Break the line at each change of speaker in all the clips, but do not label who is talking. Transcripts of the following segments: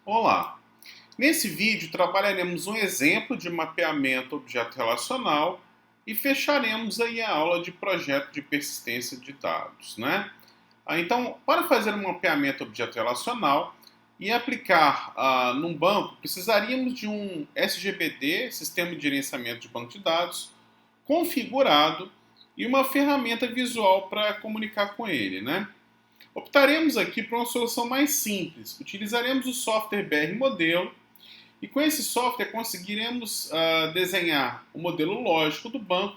Olá! Nesse vídeo trabalharemos um exemplo de mapeamento objeto relacional e fecharemos aí a aula de projeto de persistência de dados, né? Então, para fazer um mapeamento objeto relacional e aplicar num banco, precisaríamos de um SGBD, Sistema de Gerenciamento de Banco de Dados, configurado e uma ferramenta visual para comunicar com ele, né? Optaremos aqui por uma solução mais simples. Utilizaremos o software BR Modelo e com esse software conseguiremos desenhar o modelo lógico do banco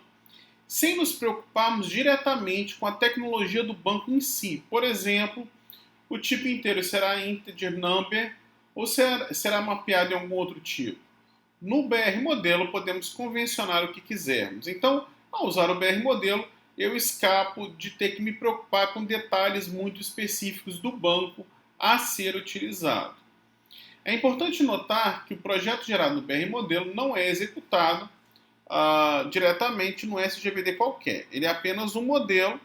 sem nos preocuparmos diretamente com a tecnologia do banco em si. Por exemplo, o tipo inteiro será integer number ou será mapeado em algum outro tipo. No BR Modelo podemos convencionar o que quisermos. Então, ao usar o BR Modelo, eu escapo de ter que me preocupar com detalhes muito específicos do banco a ser utilizado. É importante notar que o projeto gerado no BR Modelo não é executado diretamente no SGBD qualquer. Ele é apenas um modelo,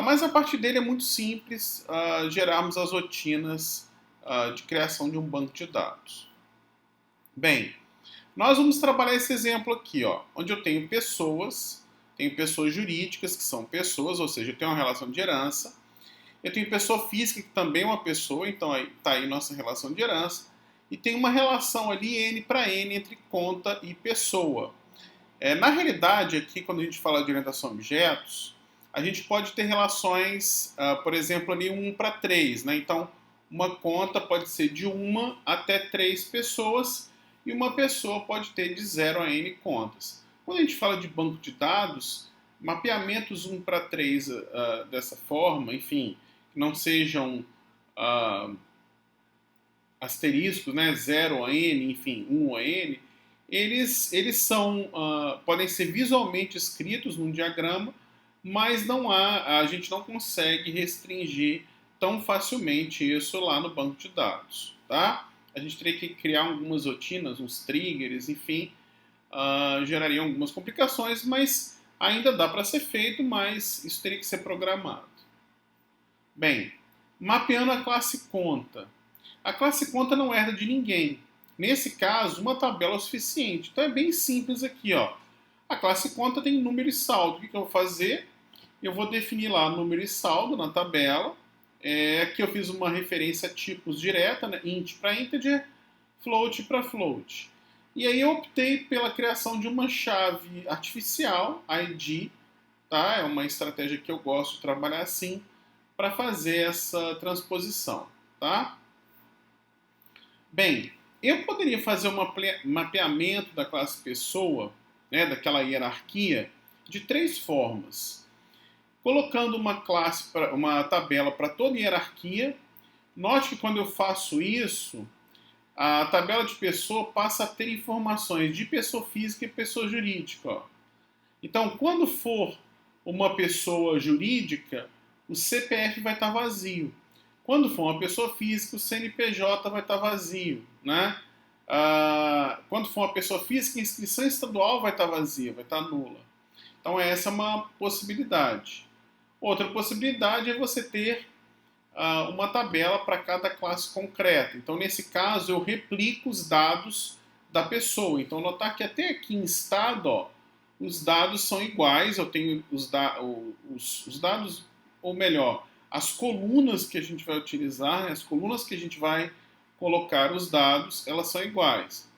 mas a partir dele é muito simples gerarmos as rotinas de criação de um banco de dados. Bem, nós vamos trabalhar esse exemplo aqui, ó, onde eu tenho pessoas jurídicas, que são pessoas, ou seja, eu tenho uma relação de herança. Eu tenho pessoa física, que também é uma pessoa, então está aí nossa relação de herança. E tem uma relação ali, N para N, entre conta e pessoa. Na realidade, aqui, quando a gente fala de orientação a objetos, a gente pode ter relações, por exemplo, ali 1 para 3. Né? Então, uma conta pode ser de 1 até 3 pessoas, e uma pessoa pode ter de 0 a N contas. Quando a gente fala de banco de dados, mapeamentos 1 para 3 dessa forma, enfim, que não sejam asteriscos, né, 0 a N, enfim, 1 a N, eles são, podem ser visualmente escritos num diagrama, mas a gente não consegue restringir tão facilmente isso lá no banco de dados, tá? A gente teria que criar algumas rotinas, uns triggers, enfim, gerariam algumas complicações, mas ainda dá para ser feito, mas isso teria que ser programado. Bem, mapeando a classe conta. A classe conta não herda de ninguém. Nesse caso, uma tabela é o suficiente. Então é bem simples aqui, ó. A classe conta tem número e saldo. O que eu vou fazer? Eu vou definir lá número e saldo na tabela. Aqui eu fiz uma referência a tipos direta, né? Int para integer, float para float. E aí eu optei pela criação de uma chave artificial, ID, tá? É uma estratégia que eu gosto de trabalhar assim, para fazer essa transposição, tá? Bem, eu poderia fazer um mapeamento da classe pessoa, né, daquela hierarquia, de 3 formas. Colocando uma tabela para toda hierarquia. Note que quando eu faço isso, a tabela de pessoa passa a ter informações de pessoa física e pessoa jurídica. Ó. Então, quando for uma pessoa jurídica, o CPF vai estar vazio. Quando for uma pessoa física, o CNPJ vai estar vazio. Né? Quando for uma pessoa física, a inscrição estadual vai estar vazia, vai estar nula. Então, essa é uma possibilidade. Outra possibilidade é você ter uma tabela para cada classe concreta. Então, nesse caso, eu replico os dados da pessoa. Então, notar que até aqui em estado, ó, os dados são iguais. Eu tenho os dados, ou melhor, as colunas que a gente vai utilizar, as colunas que a gente vai colocar os dados, elas são iguais.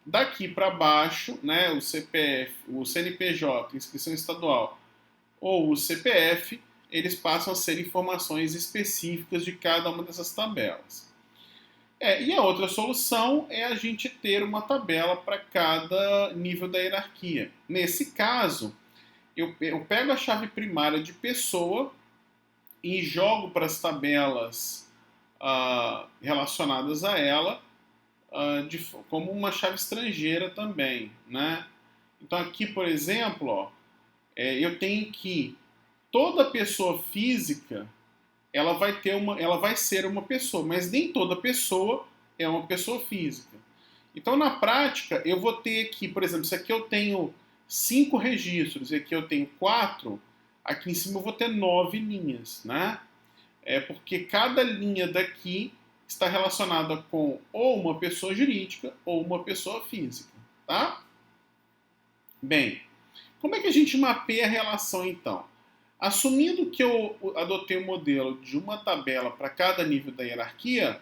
Daqui para baixo, né, o CPF, o CNPJ, inscrição estadual, ou o CPF, eles passam a ser informações específicas de cada uma dessas tabelas. E a outra solução é a gente ter uma tabela para cada nível da hierarquia. Nesse caso, eu pego a chave primária de pessoa e jogo para as tabelas relacionadas a ela como uma chave estrangeira também. Né? Então aqui, por exemplo, ó, eu tenho que toda pessoa física ela vai ser uma pessoa, mas nem toda pessoa é uma pessoa física. Então, na prática, eu vou ter aqui, por exemplo, se aqui eu tenho 5 registros e aqui eu tenho 4, aqui em cima eu vou ter 9 linhas, né? Porque cada linha daqui está relacionada com ou uma pessoa jurídica ou uma pessoa física, tá? Bem, como é que a gente mapeia a relação então? Assumindo que eu adotei o modelo de uma tabela para cada nível da hierarquia,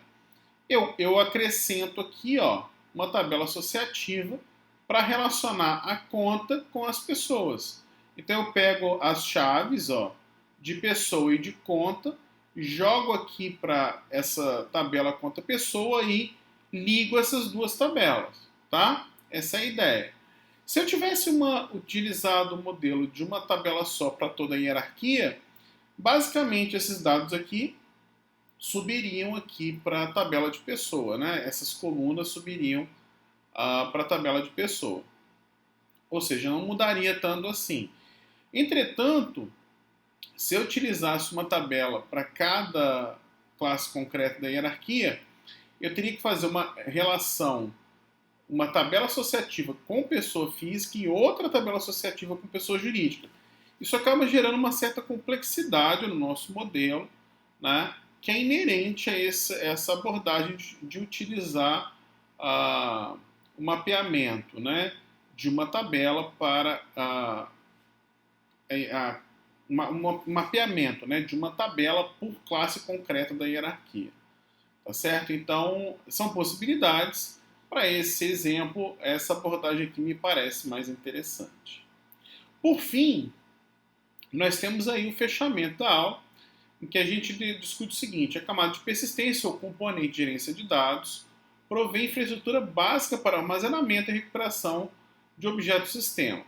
eu acrescento aqui, ó, uma tabela associativa para relacionar a conta com as pessoas. Então eu pego as chaves, ó, de pessoa e de conta, jogo aqui para essa tabela conta pessoa e ligo essas duas tabelas, tá? Essa é a ideia. Se eu tivesse utilizado o modelo de uma tabela só para toda a hierarquia, basicamente esses dados aqui subiriam aqui para a tabela de pessoa, né? Essas colunas subiriam para a tabela de pessoa. Ou seja, não mudaria tanto assim. Entretanto, se eu utilizasse uma tabela para cada classe concreta da hierarquia, eu teria que fazer uma relação, uma tabela associativa com pessoa física e outra tabela associativa com pessoa jurídica. Isso acaba gerando uma certa complexidade no nosso modelo, né, que é inerente a essa abordagem de utilizar o mapeamento, né, de uma tabela para um mapeamento, né, de uma tabela por classe concreta da hierarquia. Tá certo? Então, são possibilidades. Para esse exemplo, essa abordagem aqui me parece mais interessante. Por fim, nós temos aí o fechamento da aula, em que a gente discute o seguinte: a camada de persistência ou componente de gerência de dados provém infraestrutura básica para armazenamento e recuperação de objetos do sistema.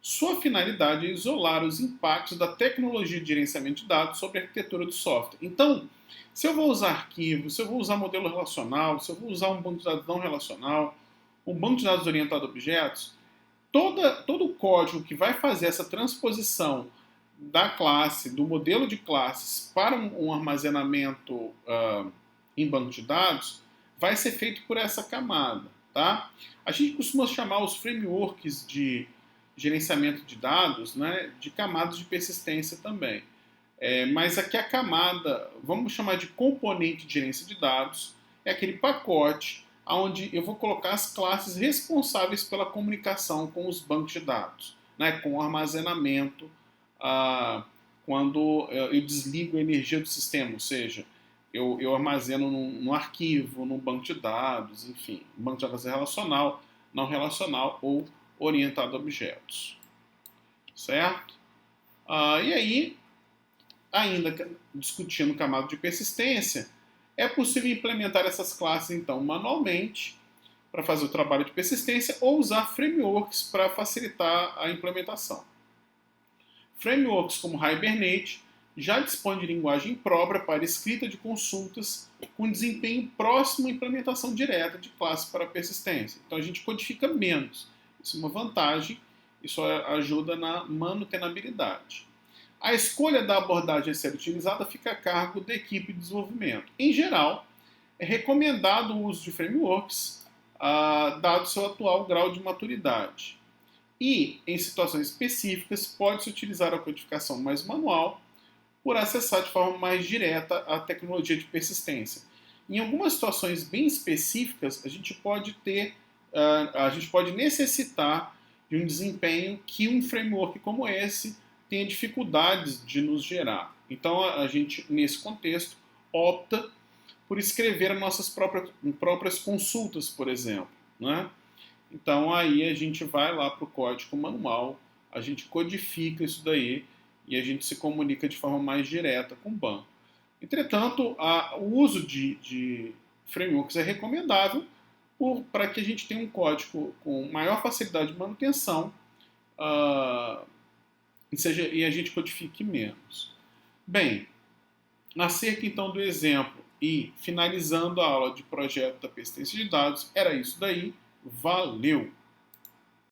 Sua finalidade é isolar os impactos da tecnologia de gerenciamento de dados sobre a arquitetura do software. Então, se eu vou usar arquivos, se eu vou usar modelo relacional, se eu vou usar um banco de dados não relacional, um banco de dados orientado a objetos, todo o código que vai fazer essa transposição da classe, do modelo de classes para um armazenamento em banco de dados, vai ser feito por essa camada, tá? A gente costuma chamar os frameworks de gerenciamento de dados, né, de camadas de persistência também. Mas aqui a camada, vamos chamar de componente de gerência de dados, é aquele pacote onde eu vou colocar as classes responsáveis pela comunicação com os bancos de dados, né, com o armazenamento, quando eu desligo a energia do sistema, ou seja, eu armazeno num arquivo, num banco de dados, enfim, um banco de dados relacional, não relacional ou orientado a objetos. Certo? E aí, ainda discutindo camada de persistência, é possível implementar essas classes, então, manualmente, para fazer o trabalho de persistência, ou usar frameworks para facilitar a implementação. Frameworks como Hibernate já dispõem de linguagem própria para escrita de consultas com desempenho próximo à implementação direta de classe para persistência. Então a gente codifica menos. Isso é uma vantagem, isso ajuda na manutenabilidade. A escolha da abordagem a ser utilizada fica a cargo da equipe de desenvolvimento. Em geral, é recomendado o uso de frameworks, dado seu atual grau de maturidade. E, em situações específicas, pode-se utilizar a codificação mais manual por acessar de forma mais direta a tecnologia de persistência. Em algumas situações bem específicas, a gente pode necessitar de um desempenho que um framework como esse tenha dificuldades de nos gerar. Então, a gente, nesse contexto, opta por escrever as nossas próprias consultas, por exemplo, né? Então, aí a gente vai lá para o código manual, a gente codifica isso daí e a gente se comunica de forma mais direta com o banco. Entretanto, o uso de frameworks é recomendável para que a gente tenha um código com maior facilidade de manutenção e a gente codifique menos. Bem, acerca então do exemplo e finalizando a aula de projeto da persistência de dados, era isso daí. Valeu!